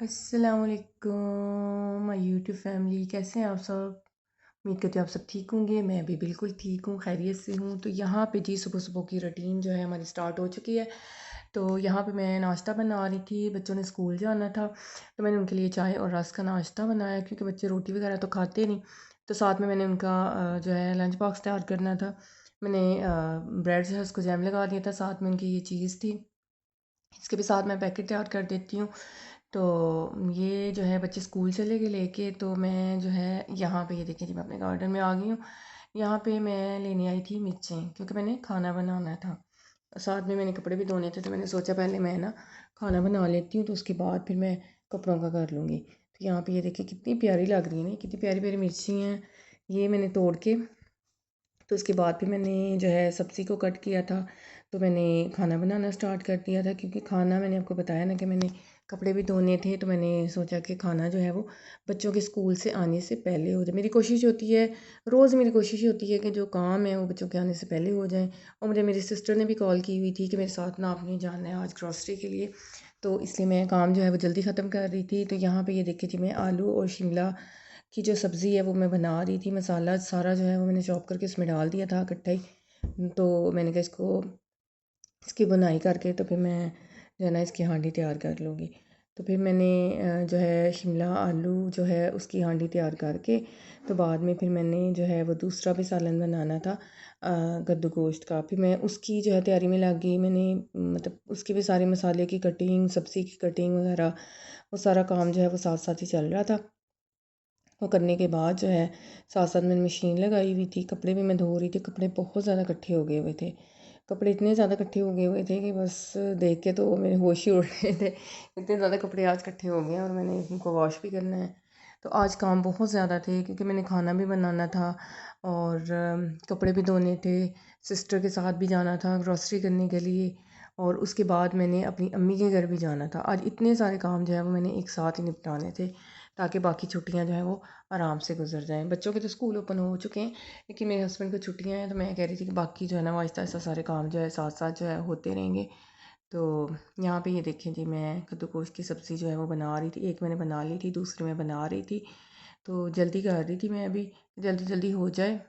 अस्सलाम वालेकुम my YouTube family, कैसे हैं आप सब। उम्मीद करती हूँ आप सब ठीक होंगे। मैं भी बिल्कुल ठीक हूँ, खैरियत से हूँ। तो यहाँ पे जी सुबह सुबह की रूटीन जो है हमारी स्टार्ट हो चुकी है। तो यहाँ पे मैं नाश्ता बना रही थी, बच्चों ने स्कूल जाना था तो मैंने उनके लिए चाय और रस्क का नाश्ता बनाया, क्योंकि बच्चे रोटी वगैरह तो खाते नहीं। तो साथ में मैंने उनका जो है लंच बॉक्स तैयार करना था। मैंने ब्रेड जो है उसको जैम लगा दिया था, साथ में उनकी ये चीज़ थी। इसके भी साथ मैं पैकेट तैयार कर देती हूँ। तो ये जो है बच्चे स्कूल चले गए लेके, तो मैं जो है यहाँ पे ये देखिए जी मैं अपने गार्डन में आ गई हूँ। यहाँ पे मैं लेने आई थी मिर्चें, क्योंकि मैंने खाना बनाना था। साथ में मैंने कपड़े भी धोने थे, तो मैंने सोचा पहले मैं ना खाना बना लेती हूँ, तो उसके बाद फिर मैं कपड़ों का कर लूँगी। तो यहाँ पे ये देखिए कितनी प्यारी लग रही है ना, कितनी प्यारी प्यारी मिर्ची हैं। ये मैंने तोड़ के, तो उसके बाद फिर मैंने जो है सब्ज़ी को कट किया था। तो मैंने खाना बनाना स्टार्ट कर दिया था, क्योंकि खाना मैंने आपको बताया ना कि मैंने कपड़े भी धोने थे, तो मैंने सोचा कि खाना जो है वो बच्चों के स्कूल से आने से पहले हो जाए। मेरी कोशिश होती है, रोज़ मेरी कोशिश होती है कि जो काम है वो बच्चों के आने से पहले हो जाए। और मुझे मेरी सिस्टर ने भी कॉल की हुई थी कि मेरे साथ ना आपने जाना है आज ग्रॉसरी के लिए। तो इसलिए मैं काम जो है वो जल्दी ख़त्म कर रही थी। तो यहाँ पे ये देखिए जी मैं आलू और शिमला की जो सब्ज़ी है वो मैं बना रही थी। मसाला सारा जो है वो मैंने चॉप करके इसमें डाल दिया था इकट्ठा ही। तो मैंने कहा इसकी बुनाई करके तो फिर मैं जो है ना इसकी हांडी तैयार कर लूँगी। तो फिर मैंने जो है शिमला आलू जो है उसकी हांडी तैयार करके, तो बाद में फिर मैंने जो है वो दूसरा भी सालन बनाना था कद्दू गोश्त का। फिर मैं उसकी जो है तैयारी में लग गई। मैंने मतलब उसके भी सारे मसाले की कटिंग, सब्ज़ी की कटिंग वगैरह, वो सारा काम जो है वो साथ साथ ही चल रहा था। वो करने के बाद जो है साथ साथ मैंने मशीन लगाई हुई थी, कपड़े भी मैं धो रही थी। कपड़े बहुत ज़्यादा इकट्ठे हो गए हुए थे, कपड़े इतने ज़्यादा इकट्ठे हो गए हुए थे कि बस देख के तो मेरे होश ही उड़ रहे थे। इतने ज़्यादा कपड़े आज इकट्ठे हो गए हैं और मैंने इनको वॉश भी करना है। तो आज काम बहुत ज़्यादा थे, क्योंकि मैंने खाना भी बनाना था और कपड़े भी धोने थे। सिस्टर के साथ भी जाना था ग्रॉसरी करने के लिए, और उसके बाद मैंने अपनी अम्मी के घर भी जाना था। आज इतने सारे काम जो है वो मैंने एक साथ ही निपटाने थे, ताकि बाकी छुट्टियां जो है वो आराम से गुजर जाएं। बच्चों के तो स्कूल ओपन हो चुके हैं, लेकिन मेरे हस्बैंड को छुट्टियां हैं, तो मैं कह रही थी कि बाकी जो है ना वो आहिस्ता आहिस्ता सारे काम जो है साथ साथ जो है होते रहेंगे। तो यहाँ पे ये देखें जी मैं कद्दूकोस की सब्ज़ी जो है वो बना रही थी। एक मैंने बना ली थी, दूसरी मैं बना रही थी। तो जल्दी कर रही थी मैं अभी, जल्दी जल्दी हो जाए।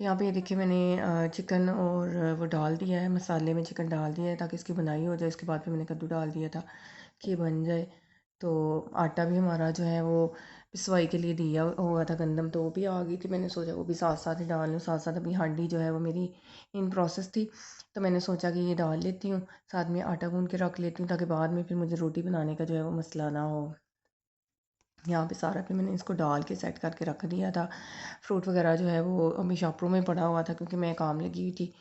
यहाँ पे ये देखिए मैंने चिकन और वो डाल दिया है, मसाले में चिकन डाल दिया है ताकि इसकी बुनाई हो जाए। उसके बाद फिर मैंने कद्दू डाल दिया था कि ये बन जाए। तो आटा भी हमारा जो है वो पिसवाई के लिए दिया हुआ था गंदम, तो वो भी आ गई थी। मैंने सोचा वो भी साथ साथ ही डाल लूँ, साथ साथ अभी हांडी जो है वो मेरी इन प्रोसेस थी। तो मैंने सोचा कि ये डाल लेती हूँ, साथ में आटा गूँध के रख लेती हूँ, ताकि बाद में फिर मुझे रोटी बनाने का जो है वो मसला ना हो। यहाँ पे सारा फिर मैंने इसको डाल के सेट करके रख दिया था। फ्रूट वगैरह जो है वो अभी शॉपरों में पड़ा हुआ था, क्योंकि मैं काम लगी हुई थी।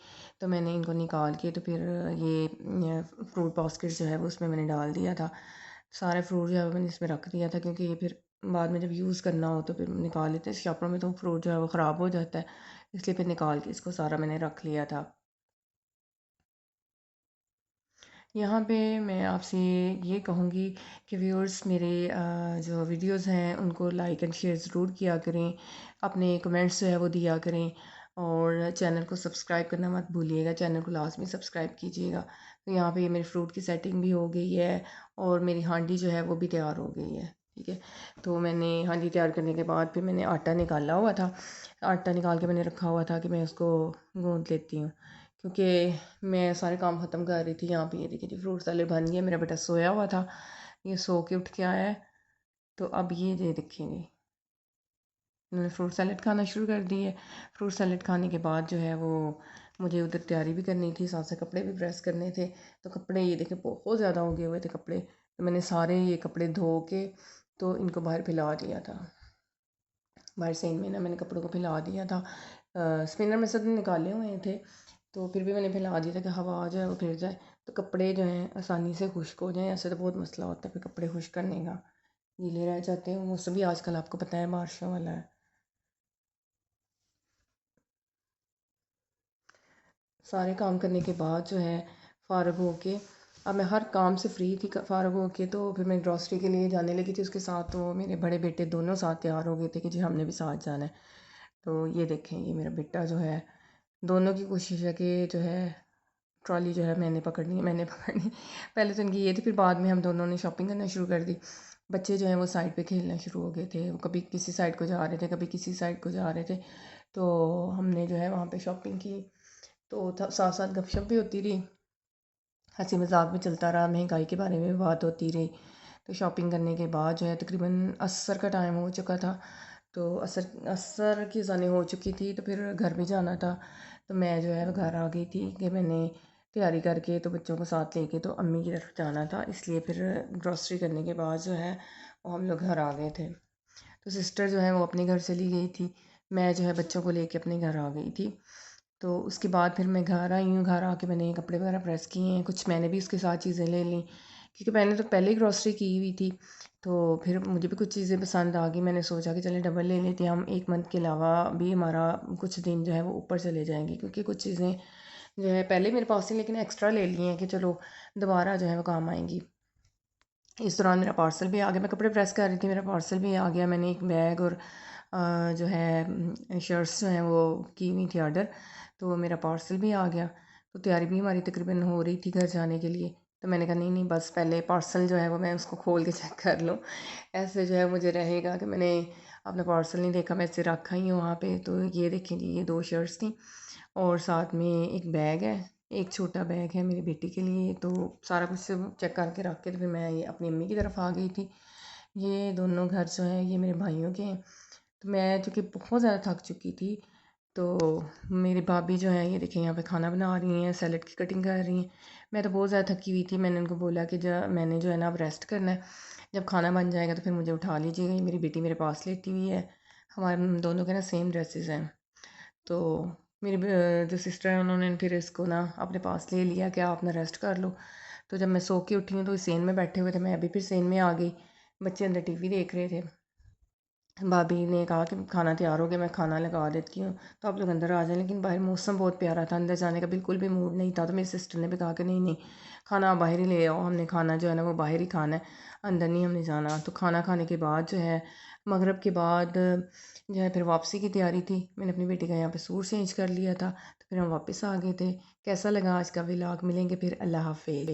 तो मैंने इनको निकाल के तो फिर ये फ्रूट बास्केट जो है वो उसमें मैंने डाल दिया था। सारे फ्रूट जो है वो मैंने इसमें रख दिया था, क्योंकि ये फिर बाद में जब यूज़ करना हो तो फिर निकाल लेते हैं। शॉपरों में तो फ्रूट जो है वो ख़राब हो जाता है, इसलिए फिर निकाल के इसको सारा मैंने रख लिया था। यहाँ पे मैं आपसे ये कहूँगी कि व्यूअर्स मेरे जो वीडियोस हैं उनको लाइक एंड शेयर ज़रूर किया करें, अपने कमेंट्स जो है वो दिया करें, और चैनल को सब्सक्राइब करना मत भूलिएगा। चैनल को लाजमी सब्सक्राइब कीजिएगा। तो यहाँ पे ये मेरे फ्रूट की सेटिंग भी हो गई है, और मेरी हांडी जो है वो भी तैयार हो गई है। ठीक है, तो मैंने हांडी तैयार करने के बाद फिर मैंने आटा निकाला हुआ था। आटा निकाल के मैंने रखा हुआ था कि मैं उसको गूँथ लेती हूँ, क्योंकि मैं सारे काम ख़त्म कर रही थी। यहाँ पे ये देखिए जी फ्रूट सैलेड बन गया। मेरा बेटा सोया हुआ था, ये सो के उठ के आया है। तो अब ये देखेंगे मैंने फ्रूट सैलेड खाना शुरू कर दी है। फ्रूट सैलेड खाने के बाद जो है वो मुझे उधर तैयारी भी करनी थी, साथ साथ कपड़े भी प्रेस करने थे। तो कपड़े ये देखें बहुत ज़्यादा हो गए हुए थे कपड़े, तो मैंने सारे ये कपड़े धो के तो इनको बाहर फैला दिया था। बाहर से इनमें ना मैंने कपड़ों को फैला दिया था। स्पिनर में से तो निकाले हुए थे, तो फिर भी मैंने फैला दिया था कि हवा आ जाए और फिर जाए, तो कपड़े जो हैं आसानी से खुश्क हो जाएं। ऐसे तो बहुत मसला होता है फिर कपड़े खुश्क करने का, गीले रह जाते हैं। मौसम भी आजकल आपको पता है बारिशों वाला है। सारे काम करने के बाद जो है फ़ारग हो के, अब मैं हर काम से फ्री थी फ़ारग हो के, तो फिर मैं ग्रॉसरी के लिए जाने लगी थी उसके साथ। तो मेरे बड़े बेटे दोनों साथ तैयार हो गए थे कि जी हमने भी साथ जाना है। तो ये देखें ये मेरा बेटा जो है, दोनों की कोशिश है कि जो है ट्रॉली जो है मैंने पकड़नी। पहले तो इनकी ये थी, फिर बाद में हम दोनों ने शॉपिंग करना शुरू कर दी। बच्चे जो हैं वो साइड पे खेलना शुरू हो गए थे, वो कभी किसी साइड को जा रहे थे, कभी किसी साइड को जा रहे थे। तो हमने जो है वहाँ पे शॉपिंग की, तो साथ साथ गपशप भी होती रही, हंसी मजाक भी चलता रहा, महंगाई के बारे में भी बात होती रही। तो शॉपिंग करने के बाद जो है तकरीबन असर का टाइम हो चुका था, तो असर असर की अज़ानें हो चुकी थी, तो फिर घर भी जाना था। तो मैं जो है वो घर आ गई थी कि मैंने तैयारी करके तो बच्चों को साथ लेके तो अम्मी की तरफ जाना था, इसलिए फिर ग्रॉसरी करने के बाद जो है वो हम लोग घर आ गए थे। तो सिस्टर जो है वो अपने घर चली गई थी, मैं जो है बच्चों को लेके अपने घर आ गई थी। तो उसके बाद फिर मैं घर आई हूँ, घर आके मैंने कपड़े वगैरह प्रेस किए हैं, कुछ मैंने भी उसके साथ चीज़ें ले लीं, क्योंकि मैंने तो पहले ही ग्रॉसरी की हुई थी। तो फिर मुझे भी कुछ चीज़ें पसंद आ गई, मैंने सोचा कि चलें डबल ले लेते हैं हम, 1 मंथ के अलावा भी हमारा कुछ दिन जो है वो ऊपर चले जाएंगे, क्योंकि कुछ चीज़ें जो है पहले मेरे पास थी लेकिन एक्स्ट्रा ले ली हैं कि चलो दोबारा जो है वो काम आएंगी। इस दौरान मेरा पार्सल भी आ गया, मैं कपड़े प्रेस कर रही थी, मेरा पार्सल भी आ गया। मैंने एक बैग और जो है शर्ट्स जो हैं वो की हुई थी ऑर्डर, तो मेरा पार्सल भी आ गया। तो तैयारी भी हमारी तकरीबन हो रही थी घर जाने के लिए। तो मैंने कहा नहीं नहीं, बस पहले पार्सल जो है वो मैं उसको खोल के चेक कर लूँ, ऐसे जो है मुझे रहेगा कि मैंने अपना पार्सल नहीं देखा, मैं इसे रखा ही हूँ वहाँ पे। तो ये देखें जी, ये 2 शर्ट्स थी और साथ में एक बैग है, एक छोटा बैग है मेरी बेटी के लिए। तो सारा कुछ चेक करके रख के तो फिर मैं ये अपनी अम्मी की तरफ आ गई थी। ये दोनों घर जो हैं ये मेरे भाइयों के हैं। तो मैं चूँकि बहुत ज़्यादा थक चुकी थी, तो मेरी भाभी जो है ये देखिए यहाँ पे खाना बना रही हैं, सैलेड की कटिंग कर रही हैं। मैं तो बहुत ज़्यादा थकी हुई थी, मैंने उनको बोला कि मैंने जो है ना अब रेस्ट करना है, जब खाना बन जाएगा तो फिर मुझे उठा लीजिएगा। ये मेरी बेटी मेरे पास लेटी हुई है, हमारे दोनों के ना सेम ड्रेसेस हैं। तो मेरी जो सिस्टर है उन्होंने फिर इसको ना अपने पास ले लिया कि आप अपना रेस्ट कर लो। तो जब मैं सो के उठी हूँ तो सेन में बैठे हुए थे, मैं अभी फिर सेन में आ गई। बच्चे अंदर टीवी देख रहे थे, भाभी ने कहा कि खाना तैयार हो गया, मैं खाना लगा देती हूँ तो आप लोग अंदर आ जाएं। लेकिन बाहर मौसम बहुत प्यारा था, अंदर जाने का बिल्कुल भी मूड नहीं था। तो मेरी सिस्टर ने भी कहा कि नहीं नहीं, खाना आप बाहर ही ले आओ, हमने खाना जो है ना वो बाहर ही खाना है, अंदर नहीं हमने जाना। तो खाना खाने के बाद जो है मगरिब के बाद जो है फिर वापसी की तैयारी थी। मैंने अपनी बेटी का यहाँ पे सूट चेंज कर लिया था, तो फिर हम वापस आ गए थे। कैसा लगा आज का व्लॉग? मिलेंगे फिर, अल्लाह हाफिज़।